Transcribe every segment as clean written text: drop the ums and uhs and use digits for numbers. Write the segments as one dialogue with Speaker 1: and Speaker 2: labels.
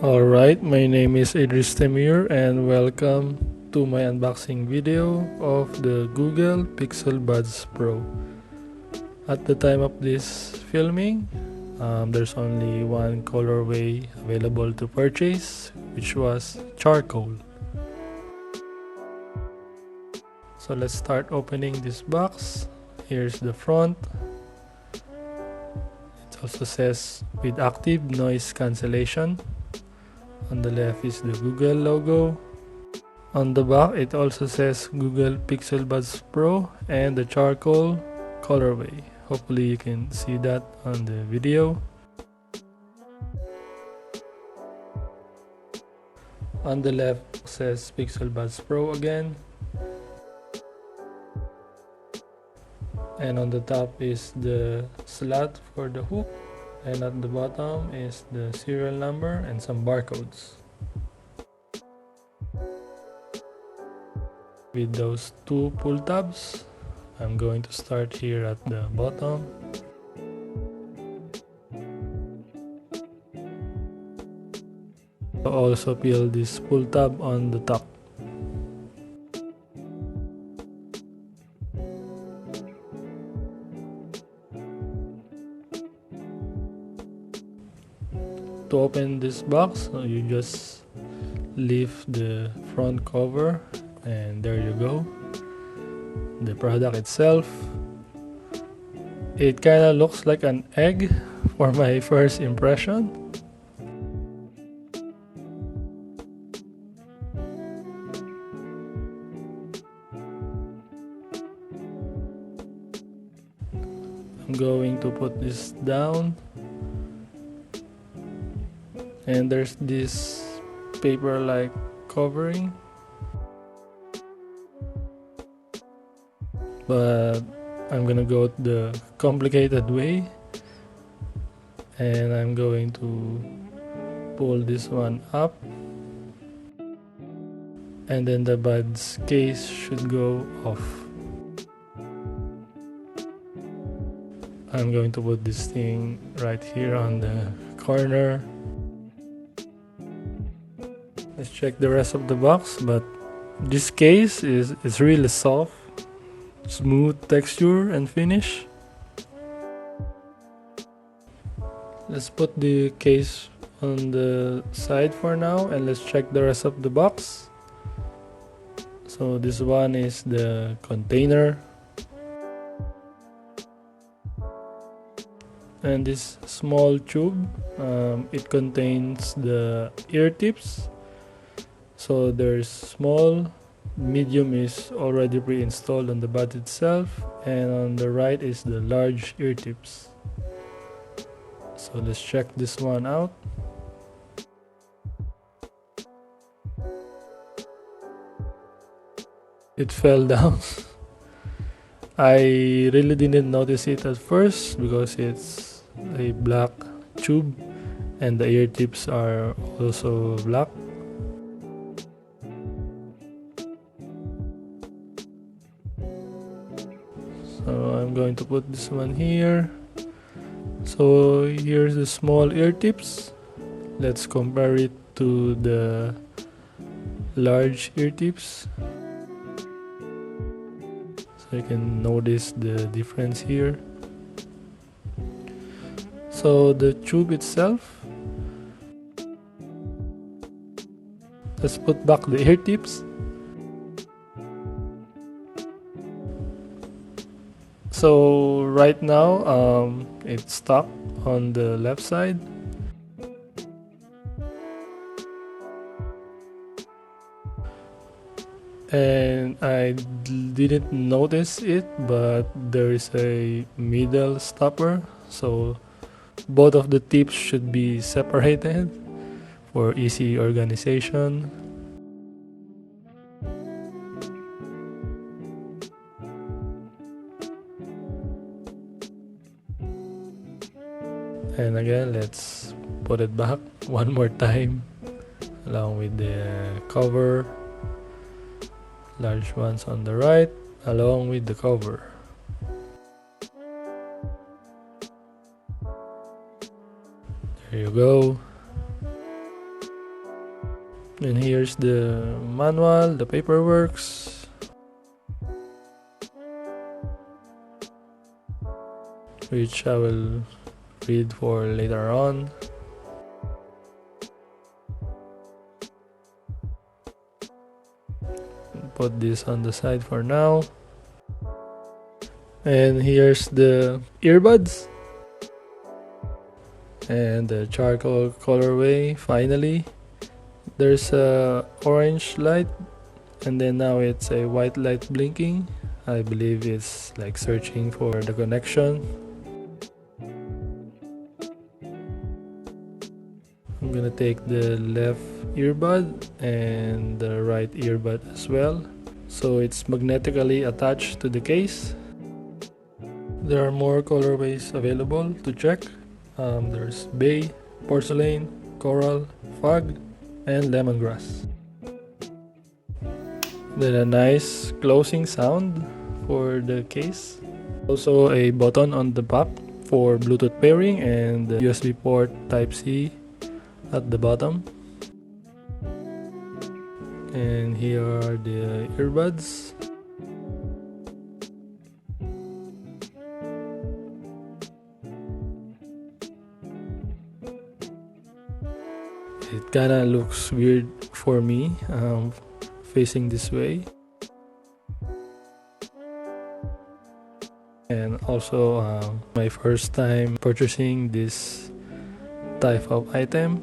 Speaker 1: Alright, my name is Idris Temir and welcome to my unboxing video of the Google Pixel Buds Pro. At the time of this filming, there's only one colorway available to purchase, which was charcoal. So let's start opening this box. Here's the front. It also says with active noise cancellation. On the left is the Google logo. On the back it also says Google Pixel Buds Pro and the charcoal colorway. Hopefully you can see that on the video. On the left says Pixel Buds Pro again. And on the top is the slot for the hook. And at the bottom is the serial number and some barcodes. With those two pull tabs, I'm going to start here at the bottom. I'll also peel this pull tab on the top. To open this box, you just lift the front cover and there you go. The product itself, it kinda looks like an egg for my first impression. I'm going to put this down. And there's this paper like covering, but I'm gonna go the complicated way and I'm going to pull this one up, and then the buds case should go off. I'm going to put this thing right here on the corner. Let's check the rest of the box, but this case is really soft, smooth texture and finish. Let's put the case on the side for now and let's check the rest of the box. So this one is the container, and this small tube, it contains the ear tips. So there's small, medium is already pre-installed on the bud itself, and on the right is the large ear tips. So let's check this one out. It fell down. I really didn't notice it at first because it's a black tube and the ear tips are also black. So I'm going to put this one here. So here's the small ear tips. Let's compare it to the large ear tips. So you can notice the difference here. So the tube itself, let's put back the ear tips. So right now it's stuck on the left side. And I didn't notice it, but there is a middle stopper, so both of the tips should be separated for easy organization. And again, let's put it back one more time along with the cover. Large ones on the right along with the cover. There you go. And here's the manual, the paperwork, which I will read for later on. Put this on the side for now. And here's the earbuds and the charcoal colorway. Finally, there's a orange light, and then now it's a white light blinking. I believe it's like searching for the connection. I'm gonna take the left earbud and the right earbud as well, so it's magnetically attached to the case. There are more colorways available to check. There's bay, porcelain, coral, fog, and lemongrass. Then a nice closing sound for the case. Also a button on the back for Bluetooth pairing and the USB port Type-C at the bottom. And here are the earbuds. It kinda looks weird for me, facing this way. And also my first time purchasing this type of item.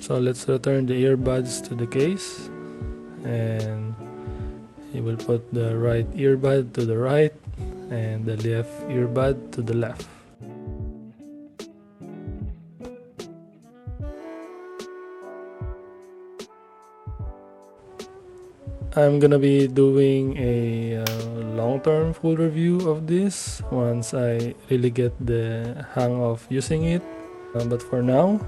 Speaker 1: So let's return the earbuds to the case, and you will put the right earbud to the right and the left earbud to the left. I'm gonna be doing a long-term full review of this once I really get the hang of using it. But for now,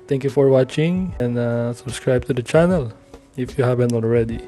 Speaker 1: thank you for watching, and subscribe to the channel if you haven't already.